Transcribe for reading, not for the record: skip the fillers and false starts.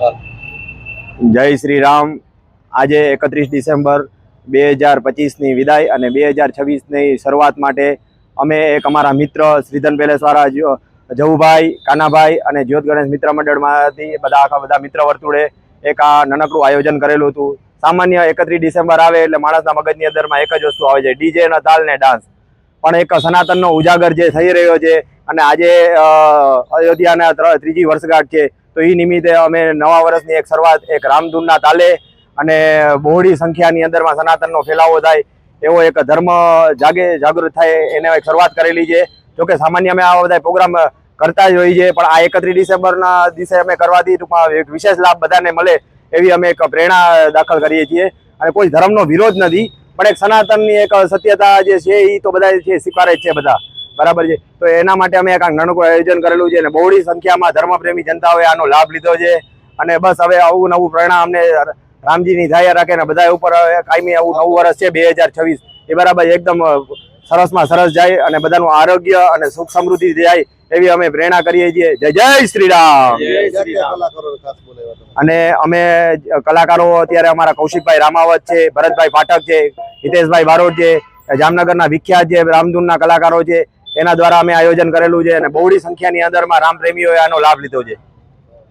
જય શ્રી રામ। આજે 31 ડિસેમ્બર 2025ની વિદાય અને 2026ની શરૂઆત માટે અમે એક અમારા મિત્ર શ્રીધન પેલેસવાળા જવુભાઈ, કાનાભાઈ અને જ્યોત ગણેશ મિત્ર મંડળમાંથી બધા મિત્ર વર્તુળે એક આ નાનકડું આયોજન કરેલું હતું। સામાન્ય 31 ડિસેમ્બર આવે એટલે માણસના મગજની અંદરમાં એક જ વસ્તુ આવે છે, ડીજે ના તાલ ને ડાન્સ। પણ એક સનાતનનો ઉજાગર જે થઈ રહ્યો છે અને આજે અયોધ્યાના ત્રીજી વર્ષગાંઠ છે, તો એ નિમિત્તે અમે નવા વર્ષની એક શરૂઆત એક રામધૂનના તાલે અને બહોળી સંખ્યાની અંદરમાં સનાતનનો ફેલાવો થાય એવો એક ધર્મ જાગૃત થાય એને એક શરૂઆત કરેલી છે। જોકે સામાન્ય અમે આવા બધા પ્રોગ્રામ કરતા જ હોઈએ છીએ, પણ આ 31 ડિસેમ્બરના દિવસે અમે કરવાથી ટૂંકમાં એક વિશેષ લાભ બધાને મળે એવી અમે એક પ્રેરણા દાખલ કરીએ છીએ। અને કોઈ ધર્મનો વિરોધ નથી, પણ એક સનાતનની એક સત્યતા જે છે એ તો બધા છે સ્વીકારે જ છે બધા, બરાબર છે। તો એના માટે અમે એક નાનકડું આયોજન કરેલું છે અને બહોળી સંખ્યામાં ધર્મપ્રેમી જનતાઓએ આનો લાભ લીધો છે। અને બસ હવે આવું નવું પરિણામ અમને રામજીની દયા રાખે ને બધા ઉપર કાયમી આવું નવું વર્ષ છે 2026 એ બરાબર એકદમ સરસમાં સરસ જાય અને બધાનું આરોગ્ય અને સુખ સમૃદ્ધિ જાય એવી અમે પ્રેરણા કરીએ છીએ। જય જય શ્રી રામ। અને અમે કલાકારો અત્યારે અમારા કૌશિકભાઈ રામાવત છે, ભરતભાઈ પાઠક છે, હિતેશભાઈ બારોટ છે, જામનગરના વિખ્યાત જે રામધૂનના કલાકારો છે, એના દ્વારા અમે આયોજન કરેલું છે અને બહોળી સંખ્યાની અંદરમાં રામ પ્રેમીઓએ આનો લાભ લીધો છે।